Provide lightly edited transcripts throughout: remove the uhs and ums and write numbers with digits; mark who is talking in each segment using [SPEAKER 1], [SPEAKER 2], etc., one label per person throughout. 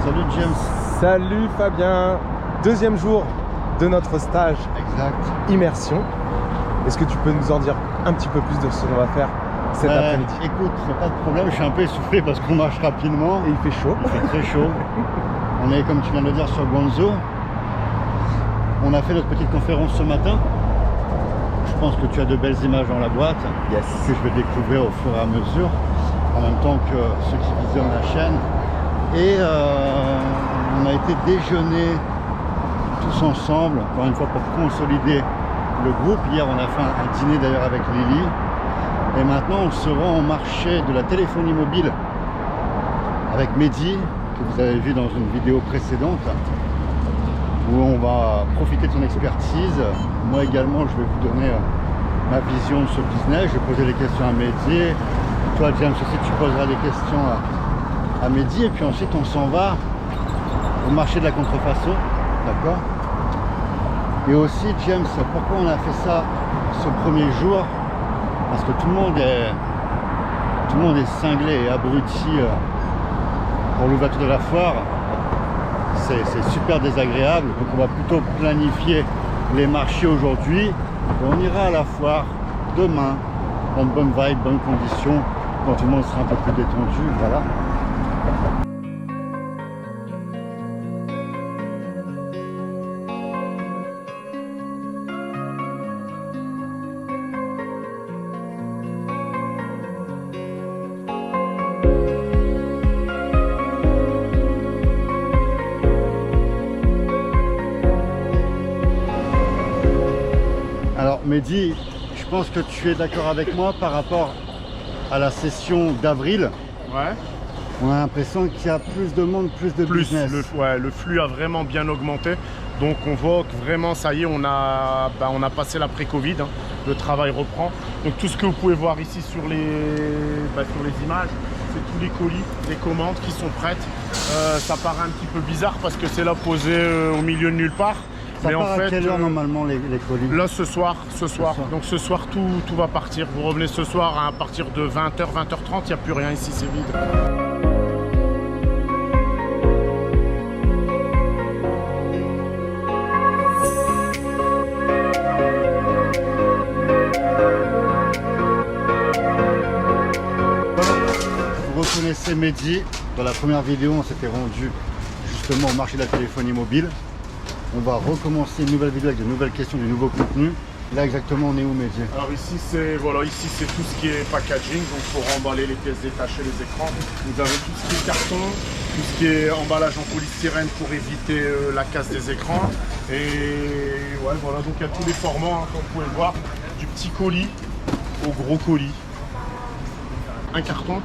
[SPEAKER 1] Salut James.
[SPEAKER 2] Salut Fabien. Deuxième jour de notre stage.
[SPEAKER 1] Exact.
[SPEAKER 2] Immersion. Est-ce que tu peux nous en dire un petit peu plus de ce qu'on va faire cet après-midi?
[SPEAKER 1] Écoute, il n'y a pas de problème, je suis un peu essoufflé parce qu'on marche rapidement.
[SPEAKER 2] Et il fait chaud.
[SPEAKER 1] Il fait très chaud. On est, comme tu viens de le dire, sur Guangzhou. On a fait notre petite conférence ce matin. Je pense que tu as de belles images dans la boîte.
[SPEAKER 2] Yes.
[SPEAKER 1] Que je vais découvrir au fur et à mesure, en même temps que ceux qui visionnent la chaîne. Et on a été déjeuner tous ensemble, encore une fois pour consolider le groupe. Hier on a fait un dîner d'ailleurs avec Lily. Et maintenant on se rend au marché de la téléphonie mobile avec Mehdi, que vous avez vu dans une vidéo précédente, où on va profiter de son expertise. Moi également je vais vous donner ma vision de ce business. Je vais poser des questions à Mehdi. Toi James aussi tu poseras des questions à Mehdi. Et puis ensuite on s'en va au marché de la contrefaçon. D'accord? Et aussi James, pourquoi on a fait ça ce premier jour? Parce que tout le monde est cinglé et abruti pour l'ouverture de la foire. C'est super désagréable, donc on va plutôt planifier les marchés aujourd'hui et on ira à la foire demain dans de bonnes vibes, bonnes conditions, quand tout le monde sera un peu plus détendu. Voilà. Alors Mehdi, je pense que tu es d'accord avec moi par rapport à la session d'avril.
[SPEAKER 3] Ouais.
[SPEAKER 1] On a l'impression qu'il y a plus de monde, plus de business.
[SPEAKER 3] Le flux a vraiment bien augmenté. Donc on voit que vraiment, ça y est, on a passé l'après-Covid. Hein. Le travail reprend. Donc tout ce que vous pouvez voir ici sur les images, c'est tous les colis, les commandes qui sont prêtes. Ça paraît un petit peu bizarre parce que c'est là posé au milieu de nulle part.
[SPEAKER 1] Ça part en fait, à quelle heure normalement les colis?
[SPEAKER 3] Là ce soir. Donc ce soir tout va partir. Vous revenez ce soir à partir de 20h, 20h30, il n'y a plus rien ici, c'est vide.
[SPEAKER 1] Vous reconnaissez Mehdi. Dans la première vidéo, on s'était rendu justement au marché de la téléphonie mobile. On va recommencer une nouvelle vidéo avec de nouvelles questions, du nouveau contenu. Là exactement on est où Mehdi?
[SPEAKER 3] Alors ici c'est tout ce qui est packaging, donc pour emballer les pièces détachées, les écrans. Vous avez tout ce qui est carton, tout ce qui est emballage en polystyrène pour éviter la casse des écrans. Et ouais, voilà, donc il y a tous les formats, hein, comme vous pouvez le voir, du petit colis au gros colis. Un carton,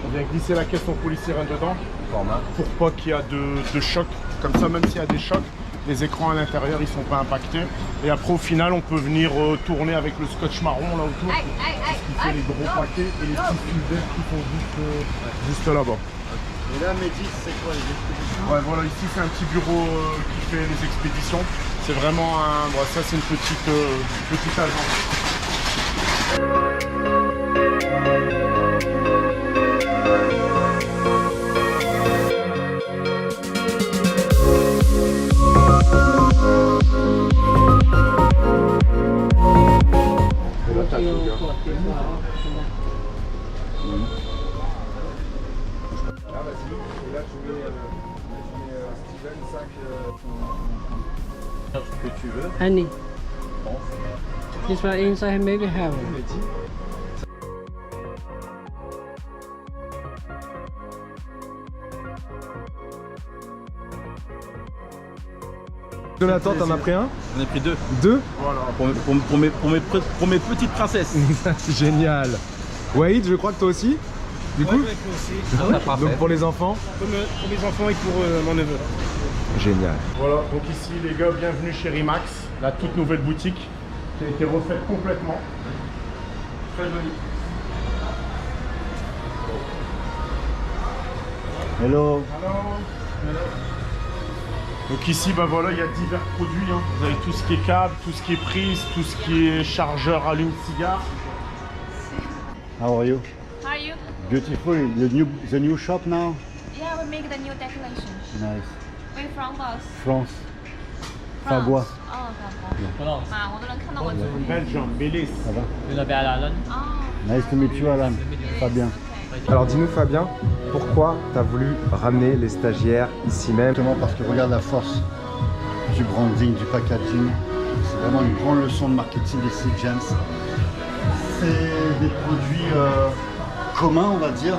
[SPEAKER 3] on vient glisser la caisse en polystyrène dedans, pour pas qu'il y ait de choc. Comme ça, même s'il y a des chocs, les écrans à l'intérieur ils sont pas impactés. Et après au final on peut venir tourner avec le scotch marron là autour, ce qui fait les gros paquets et les petits fils verts qui sont juste là-bas.
[SPEAKER 1] Et là Mehdi c'est quoi les expéditions?
[SPEAKER 3] Ouais, voilà, ici c'est un petit bureau qui fait les expéditions. C'est vraiment un... Bon, ça c'est une petite agence.
[SPEAKER 1] Que tu veux.
[SPEAKER 4] Honey. This one inside maybe have.
[SPEAKER 2] Jonathan, t'en as pris un?
[SPEAKER 5] J'en ai pris deux.
[SPEAKER 2] Deux?
[SPEAKER 3] Voilà.
[SPEAKER 5] Pour mes petites princesses.
[SPEAKER 2] C'est génial. Wade, je crois que toi aussi? Du coup?
[SPEAKER 5] Moi aussi.
[SPEAKER 2] Donc pour les enfants?
[SPEAKER 3] Pour mes enfants et pour mon neveu.
[SPEAKER 2] Génial.
[SPEAKER 3] Voilà, donc ici les gars, bienvenue chez Rimax, la toute nouvelle boutique qui a été refaite complètement. Très jolie.
[SPEAKER 1] Hello.
[SPEAKER 3] Donc ici, bah voilà, il y a divers produits. Hein. Vous avez tout ce qui est câble, tout ce qui est prise, tout ce qui est chargeur allume-cigare.
[SPEAKER 1] How are you?
[SPEAKER 6] How are you?
[SPEAKER 1] Beautiful. The new shop now.
[SPEAKER 6] Yeah, make the new decoration.
[SPEAKER 1] Nice.
[SPEAKER 6] We're from boss.
[SPEAKER 1] France.
[SPEAKER 6] France.
[SPEAKER 1] Fagua.
[SPEAKER 6] 어, 오늘은 카나원.
[SPEAKER 3] Belgium, Belize.
[SPEAKER 1] Ça va?
[SPEAKER 4] Vous avez Alan?
[SPEAKER 1] Nice to meet you, Alan. Fabien.
[SPEAKER 2] Alors dis-nous Fabien, pourquoi tu as voulu ramener les stagiaires ici même?
[SPEAKER 1] Justement parce que regarde la force du branding, du packaging. C'est vraiment une grande leçon de marketing ici, James. C'est des produits communs, on va dire,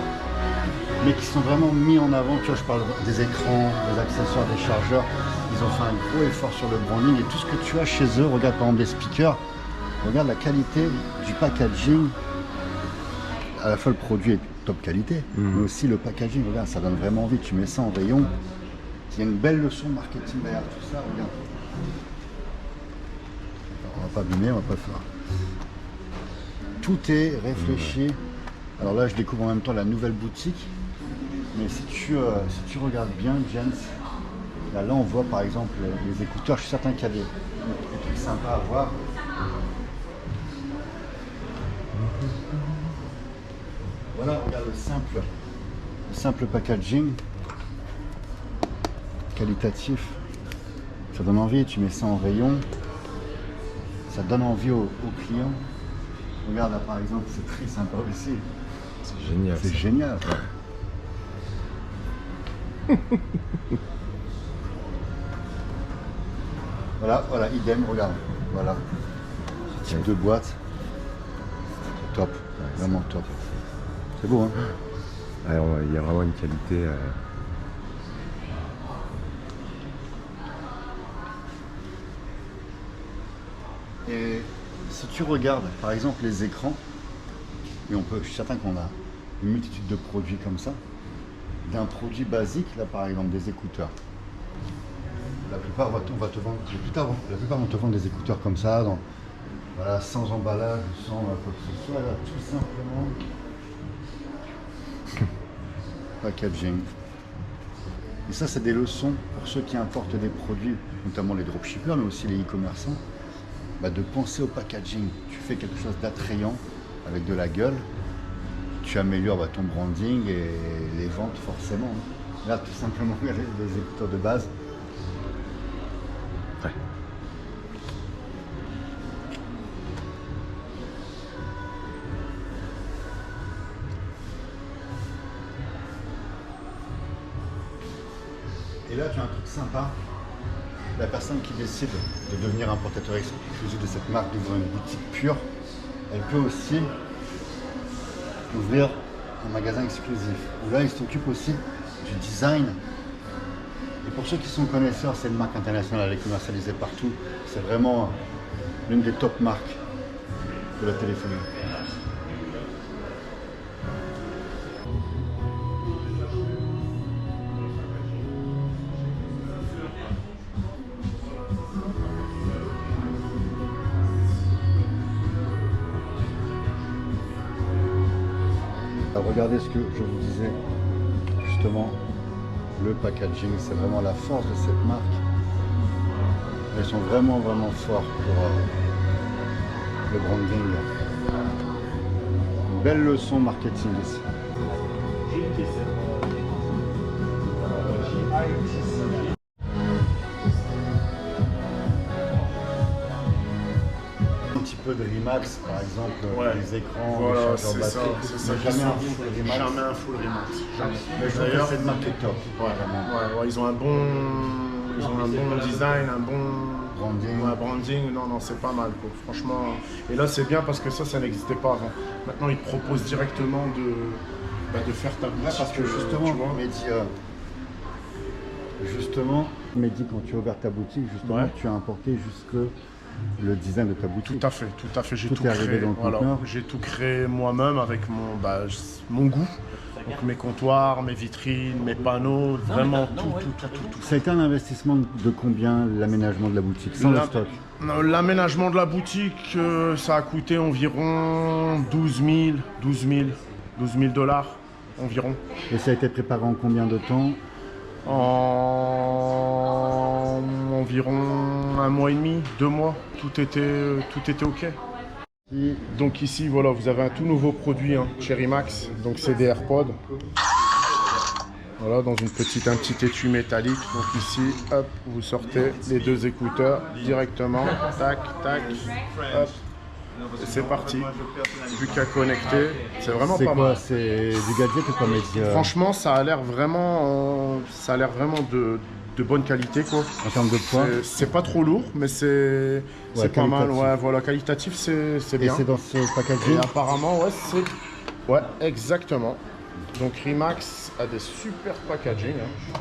[SPEAKER 1] mais qui sont vraiment mis en avant. Tu vois, je parle des écrans, des accessoires, des chargeurs. Ils ont fait un gros effort sur le branding et tout ce que tu as chez eux. Regarde par exemple des speakers. Regarde la qualité du packaging. À la fois le produit est top qualité, mais aussi le packaging. Regarde, ça donne vraiment envie. Tu mets ça en rayon. Il y a une belle leçon de marketing derrière tout ça. Regarde. On va pas abîmer, on va pas faire. Tout est réfléchi. Alors là, je découvre en même temps la nouvelle boutique. Mais si tu regardes bien, James, là on voit par exemple les écouteurs. Je suis certain qu'il y a des trucs sympas à voir. Voilà, regarde le simple packaging qualitatif. Ça donne envie, tu mets ça en rayon. Ça donne envie aux clients. Regarde là par exemple, c'est très sympa aussi.
[SPEAKER 2] C'est génial.
[SPEAKER 1] C'est génial. Voilà, idem, regarde. Voilà. Ce type de boîte. C'est top. Vraiment top. C'est beau, hein?
[SPEAKER 2] Ouais, il y a vraiment une qualité.
[SPEAKER 1] Et si tu regardes par exemple les écrans, et je suis certain qu'on a une multitude de produits comme ça, d'un produit basique, là par exemple des écouteurs. La plupart vont te vendre des écouteurs comme ça, voilà, sans emballage, sans quoi que ce soit, là, tout simplement. Packaging. Et ça, c'est des leçons pour ceux qui importent des produits, notamment les dropshippers, mais aussi les e-commerçants, de penser au packaging. Tu fais quelque chose d'attrayant, avec de la gueule, tu améliores ton branding et les ventes forcément. Là, tout simplement, les écouteurs de base.
[SPEAKER 2] Ouais.
[SPEAKER 1] Et là, tu as un truc sympa. La personne qui décide de devenir importateur exclusif de cette marque, d'ouvrir une boutique pure, elle peut aussi ouvrir un magasin exclusif. Où là, il s'occupe aussi du design. Et pour ceux qui sont connaisseurs, c'est une marque internationale, elle est commercialisée partout. C'est vraiment l'une des top marques de la téléphonie. Regardez ce que je vous disais, justement, le packaging, c'est vraiment la force de cette marque. Ils sont vraiment forts pour le branding. Une belle leçon marketing ici. Un petit peu de Rimax, par exemple, les écrans,
[SPEAKER 3] Voilà,
[SPEAKER 1] les chargeurs batterie.
[SPEAKER 3] c'est ça.
[SPEAKER 1] Jamais un full Rimax.
[SPEAKER 3] Jamais un full Rimax. Jamais.
[SPEAKER 1] Mais je trouve que cette marque est top.
[SPEAKER 3] Ouais, ils ont un bon design, un bon
[SPEAKER 1] Branding.
[SPEAKER 3] branding. Non, c'est pas mal, quoi. Franchement. Et là, c'est bien parce que ça n'existait pas avant. Maintenant, ils te proposent directement de faire ta boutique.
[SPEAKER 1] Parce que justement,
[SPEAKER 3] tu vois.
[SPEAKER 1] Mehdi, quand tu as ouvert ta boutique, justement, tu as importé jusque le design de ta boutique.
[SPEAKER 3] Tout à fait. J'ai tout
[SPEAKER 1] est arrivé
[SPEAKER 3] créé.
[SPEAKER 1] dans le conteneur.
[SPEAKER 3] J'ai tout créé moi-même avec mon goût. Donc mes comptoirs, mes vitrines, mes panneaux, vraiment tout.
[SPEAKER 1] Ça a été un investissement de combien l'aménagement de la boutique, sans le stock?
[SPEAKER 3] L'aménagement de la boutique, ça a coûté environ 12 000 dollars environ.
[SPEAKER 1] Et ça a été préparé en combien de temps?
[SPEAKER 3] En environ 1 mois et demi, 2 mois, tout était ok. Donc ici, voilà, vous avez un tout nouveau produit, Cherry Max, donc c'est des AirPods. Voilà, dans un petit étui métallique. Donc ici, hop, vous sortez les deux écouteurs directement. Tac, tac, hop. Et c'est parti. Plus qu'à connecter. C'est vraiment pas mal.
[SPEAKER 1] C'est du gadget ou pas, Mehdi?
[SPEAKER 3] Franchement, ça a l'air vraiment, de bonne qualité, quoi.
[SPEAKER 1] En termes de poids?
[SPEAKER 3] C'est pas trop lourd, mais c'est pas mal.
[SPEAKER 1] qualitatif.
[SPEAKER 3] Ouais, voilà, qualitatif, c'est
[SPEAKER 1] Et
[SPEAKER 3] bien.
[SPEAKER 1] c'est dans ce
[SPEAKER 3] Et
[SPEAKER 1] packaging?
[SPEAKER 3] apparemment, ouais, c'est... Ouais, exactement. Donc Rimax a des super packaging. Hein.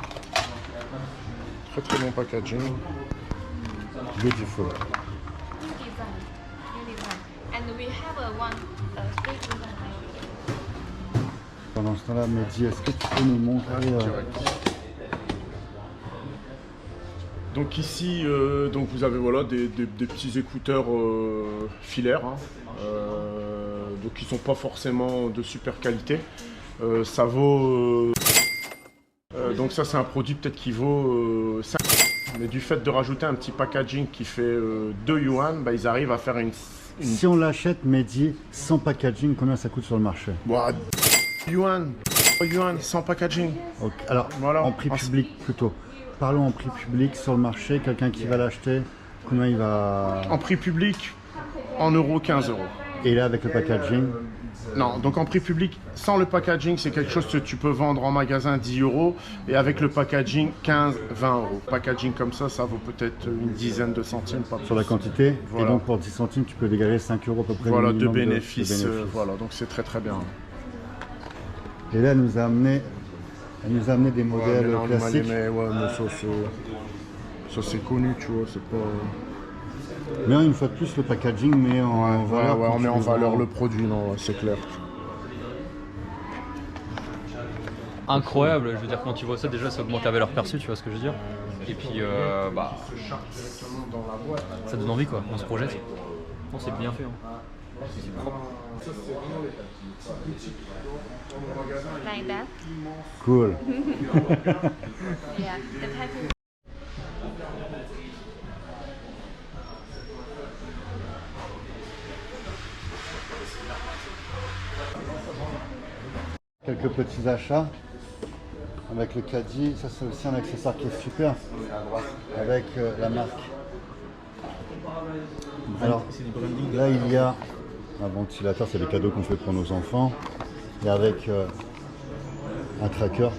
[SPEAKER 3] Très très bon packaging.
[SPEAKER 1] Beautiful.
[SPEAKER 6] New design. And we have a one street design.
[SPEAKER 1] Pendant ce temps-là, Mehdi, est-ce que tu peux nous montrer
[SPEAKER 3] Donc ici, donc vous avez voilà, des petits écouteurs filaires, hein, donc qui sont pas forcément de super qualité. Ça vaut... donc ça c'est un produit peut-être qui vaut 5, mais du fait de rajouter un petit packaging qui fait 2 yuan, bah, ils arrivent à faire une...
[SPEAKER 1] Si on l'achète, Mehdi, sans packaging, combien ça coûte sur le marché?
[SPEAKER 3] Bon, yuan, sans packaging.
[SPEAKER 1] Ok. Alors,
[SPEAKER 3] Voilà.
[SPEAKER 1] en prix public plutôt. Parlons en prix public sur le marché, quelqu'un qui va l'acheter, combien il va...
[SPEAKER 3] En prix public, en euros, 15 euros.
[SPEAKER 1] Et là, avec le packaging?
[SPEAKER 3] Non, donc en prix public, sans le packaging, c'est quelque chose que tu peux vendre en magasin 10 euros et avec le packaging 15-20 euros. Packaging comme ça vaut peut-être une dizaine de centimes, pas plus.
[SPEAKER 1] Sur la quantité,
[SPEAKER 3] Voilà.
[SPEAKER 1] et donc pour 10 centimes, tu peux dégager 5 euros à peu près.
[SPEAKER 3] Voilà,
[SPEAKER 1] minimum
[SPEAKER 3] de bénéfices. Voilà, donc c'est très très bien.
[SPEAKER 1] Et là, elle nous a amené des modèles
[SPEAKER 3] mais on les
[SPEAKER 1] classiques.
[SPEAKER 3] met, ouais, mais ça c'est connu, tu vois, c'est pas...
[SPEAKER 1] Mais une fois de plus, le packaging met en valeur.
[SPEAKER 3] Ouais,
[SPEAKER 1] quand
[SPEAKER 3] on
[SPEAKER 1] tu
[SPEAKER 3] met en
[SPEAKER 1] le
[SPEAKER 3] valeur
[SPEAKER 1] vends.
[SPEAKER 3] le produit, non, ouais, c'est clair.
[SPEAKER 7] Incroyable, je veux dire, quand tu vois ça, déjà ça augmente la valeur perçue, tu vois ce que je veux dire. Et puis, bah, ça donne envie quoi, on se projette. Non, c'est bien fait. Hein. C'est propre.
[SPEAKER 6] Like that.
[SPEAKER 1] Cool.
[SPEAKER 6] Yeah. The package.
[SPEAKER 1] Quelques petits achats avec le caddie. Ça, c'est aussi un accessoire qui est super avec la marque. Alors, là, il y a un ventilateur, c'est des cadeaux qu'on fait pour nos enfants. Et avec un tracker.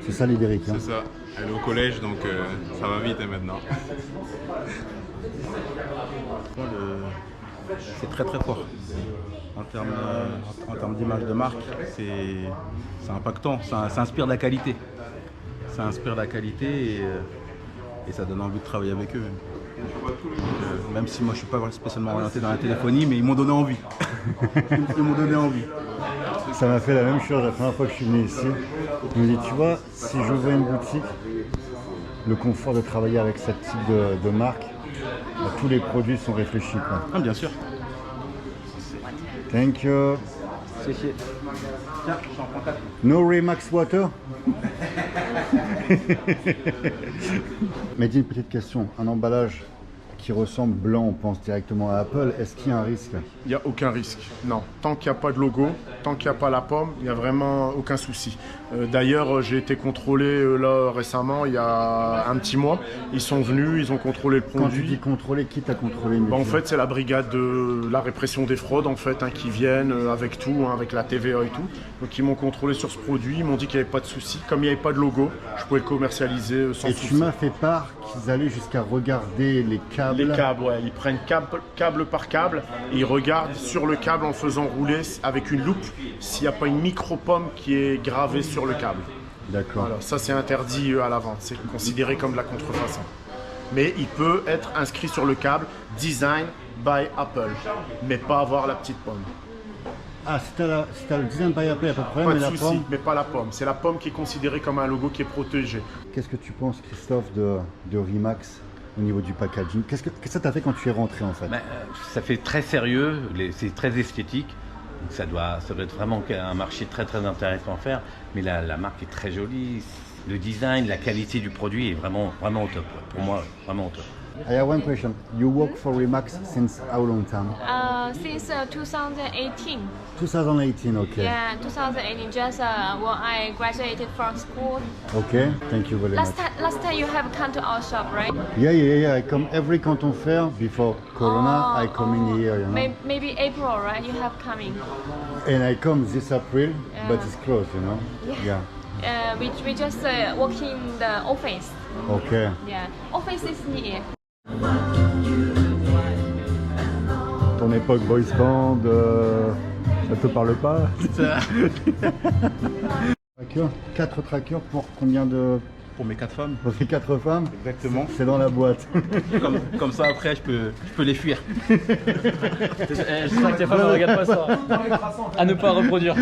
[SPEAKER 1] C'est ça l'idée, Eric, hein.
[SPEAKER 8] C'est ça. Elle est au collège, donc ça va vite hein, maintenant.
[SPEAKER 5] C'est très très fort. En termes d'image de marque, c'est impactant, ça inspire de la qualité. Ça inspire de la qualité et ça donne envie de travailler avec eux. Donc, même si moi je suis pas spécialement orienté dans la téléphonie, mais ils m'ont donné envie. Ils m'ont donné envie.
[SPEAKER 1] Ça m'a fait la même chose la première fois que je suis venu ici. Je me dis, tu vois, si j'ouvrais une boutique, le confort de travailler avec ce type de marque, bah, tous les produits sont réfléchis, quoi.
[SPEAKER 5] Ah, bien sûr.
[SPEAKER 1] Thank you.
[SPEAKER 5] Tiens, je t'en prends 4.
[SPEAKER 1] No Remax Water. Mais dis une petite question, un emballage qui ressemble blanc, on pense directement à Apple, est-ce qu'il y a un risque?
[SPEAKER 3] Il n'y a aucun risque, non. Tant qu'il n'y a pas de logo, tant qu'il n'y a pas la pomme, il n'y a vraiment aucun souci. D'ailleurs, j'ai été contrôlé là récemment, il y a un petit mois. Ils sont venus, ils ont contrôlé le produit.
[SPEAKER 1] Quand tu dis contrôler, qui t'a contrôlé?
[SPEAKER 3] Bah, en fait, c'est la brigade de la répression des fraudes en fait, hein, qui viennent avec tout, hein, avec la TVA et tout. Donc ils m'ont contrôlé sur ce produit, ils m'ont dit qu'il n'y avait pas de souci. Comme il n'y avait pas de logo, je pouvais le commercialiser sans
[SPEAKER 1] Et
[SPEAKER 3] souci.
[SPEAKER 1] tu m'as fait part qu'ils allaient jusqu'à regarder les câbles.
[SPEAKER 3] Les câbles, ouais, ils prennent câble par câble et ils regardent sur le câble en faisant rouler avec une loupe s'il n'y a pas une micro-pomme qui est gravée sur le câble.
[SPEAKER 1] D'accord.
[SPEAKER 3] Voilà, ça c'est interdit à la vente, c'est considéré comme de la contrefaçon. Mais il peut être inscrit sur le câble Design by Apple, mais pas avoir la petite pomme.
[SPEAKER 1] Ah, si t'as le design by Apple, il n'y a pas de problème,
[SPEAKER 3] Pas
[SPEAKER 1] mais
[SPEAKER 3] de
[SPEAKER 1] la
[SPEAKER 3] souci,
[SPEAKER 1] pomme.
[SPEAKER 3] mais pas la pomme. C'est la pomme qui est considérée comme un logo qui est protégé.
[SPEAKER 1] Qu'est-ce que tu penses, Christophe, de Rimax au niveau du packaging? Qu'est-ce que ça t'a fait quand tu es rentré en fait?
[SPEAKER 9] Ça fait très sérieux, c'est très esthétique. Donc ça doit être vraiment un marché très très intéressant à faire. Mais la marque est très jolie. le design, la qualité du produit est vraiment au top. Pour moi, vraiment au top.
[SPEAKER 1] I have one question. You work for Remax since how long time?
[SPEAKER 6] Since 2018.
[SPEAKER 1] 2018, okay.
[SPEAKER 6] Yeah, 2018. Just when I graduated from school.
[SPEAKER 1] Okay, thank you very much.
[SPEAKER 6] Last time you have come to our shop, right?
[SPEAKER 1] Yeah. I come every Canton Fair before Corona. I come in here, you know.
[SPEAKER 6] Maybe April, right? You have coming.
[SPEAKER 1] And I come this April, but it's closed, you know.
[SPEAKER 6] Yeah. We just work in the office.
[SPEAKER 1] Okay.
[SPEAKER 6] Yeah, office is near.
[SPEAKER 1] Ton époque boys band, ça te parle pas? Tracker, 4 trackers pour combien de...
[SPEAKER 5] Pour mes 4 femmes.
[SPEAKER 1] Pour ces 4 femmes?
[SPEAKER 5] Exactement.
[SPEAKER 1] C'est dans la boîte.
[SPEAKER 5] Comme ça, après, je peux les fuir.
[SPEAKER 7] J'espère que tes femmes ne regardent pas ça. À ne pas reproduire.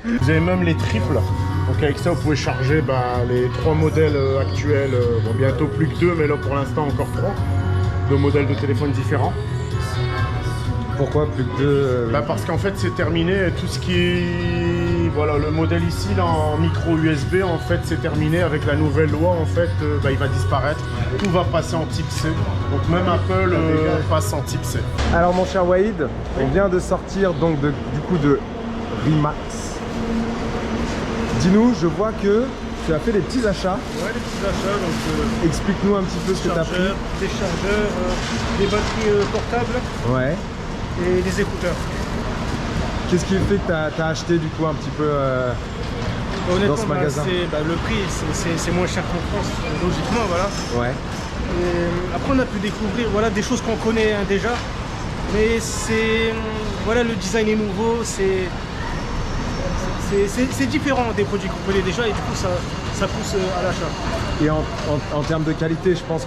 [SPEAKER 3] Vous avez même les triples. Donc avec ça, vous pouvez charger les 3 modèles actuels. Bon, bientôt plus que 2, mais là pour l'instant encore 3. 2 modèles de téléphones différents.
[SPEAKER 2] Pourquoi plus que 2
[SPEAKER 3] Parce qu'en fait c'est terminé, tout ce qui est... Voilà, le modèle ici là, en micro USB, en fait c'est terminé avec la nouvelle loi, en fait il va disparaître. Tout va passer en type C. Donc même Apple passe en type C.
[SPEAKER 2] Alors mon cher Wahid, on vient de sortir donc du coup de Remax. Dis-nous, je vois que tu as fait des petits achats.
[SPEAKER 10] Ouais, des petits achats. Donc,
[SPEAKER 2] explique-nous un petit peu ce que tu as pris.
[SPEAKER 10] Des chargeurs, des batteries portables.
[SPEAKER 2] Ouais.
[SPEAKER 10] Et des écouteurs.
[SPEAKER 2] Qu'est-ce qui fait que tu as acheté du coup un petit peu dans ce magasin?
[SPEAKER 10] Le prix, c'est moins cher qu'en France, logiquement, voilà.
[SPEAKER 2] Ouais.
[SPEAKER 10] Et après, on a pu découvrir des choses qu'on connaît déjà. Mais le design est nouveau, c'est différent des produits qu'on connaît déjà et du coup ça pousse à l'achat.
[SPEAKER 2] Et en termes de qualité, je pense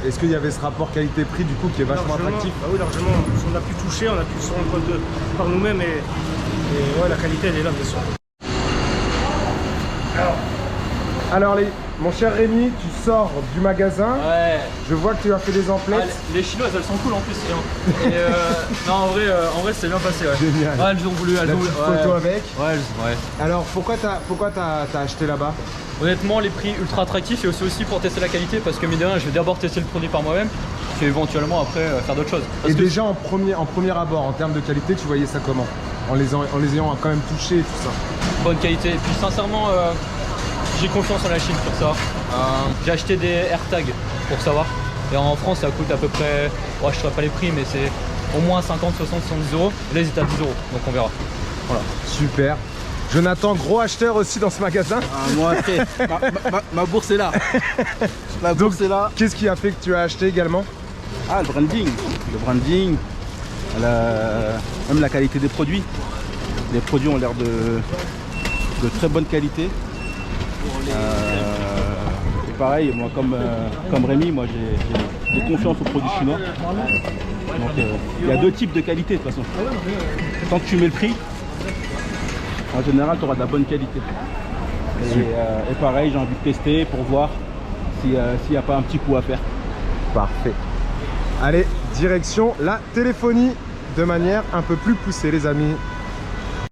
[SPEAKER 2] est-ce qu'il y avait ce rapport qualité-prix du coup qui est vachement attractif?
[SPEAKER 10] Oui, largement. On a pu toucher, on a pu se rendre compte par nous-mêmes et la qualité elle est là bien sûr.
[SPEAKER 2] Alors mon cher Rémi, tu sors du magasin.
[SPEAKER 7] Ouais.
[SPEAKER 2] Je vois que tu as fait des emplettes.
[SPEAKER 7] Les chinoises elles sont cool en plus. Et non en vrai c'est bien passé. Ouais.
[SPEAKER 2] Génial.
[SPEAKER 7] Ouais, elles ont voulu. Elles ont voulu
[SPEAKER 2] photo avec.
[SPEAKER 7] Ouais.
[SPEAKER 2] Alors pourquoi t'as acheté là-bas?
[SPEAKER 7] Honnêtement les prix ultra attractifs et aussi pour tester la qualité parce que mine de rien je vais d'abord tester le produit par moi-même puis éventuellement après faire d'autres choses.
[SPEAKER 2] Et déjà en premier abord en termes de qualité tu voyais ça comment? En les ayant quand même touchés et tout ça.
[SPEAKER 7] Bonne qualité et puis sincèrement j'ai confiance en la Chine sur ça. J'ai acheté des AirTags pour savoir. Et en France ça coûte à peu près, je ne saurais pas les prix mais c'est au moins 50, 60, 70 euros. Là ils étaient à 10 euros donc on verra. Voilà.
[SPEAKER 2] Super. Jonathan, gros acheteur aussi dans ce magasin.
[SPEAKER 5] Moi après, ma bourse est là. Ma bourse est là.
[SPEAKER 2] Qu'est-ce qui a fait que tu as acheté également?
[SPEAKER 5] Ah, le branding. Même la qualité des produits. Les produits ont l'air de très bonne qualité. Et pareil, moi comme Rémi, moi j'ai confiance aux produits chinois. Donc il y a 2 types de qualité de toute façon. Tant que tu mets le prix, en général tu auras de la bonne qualité. Et pareil, j'ai envie de tester pour voir s'il n'y a pas un petit coup à faire.
[SPEAKER 2] Parfait. Allez, direction la téléphonie de manière un peu plus poussée les amis.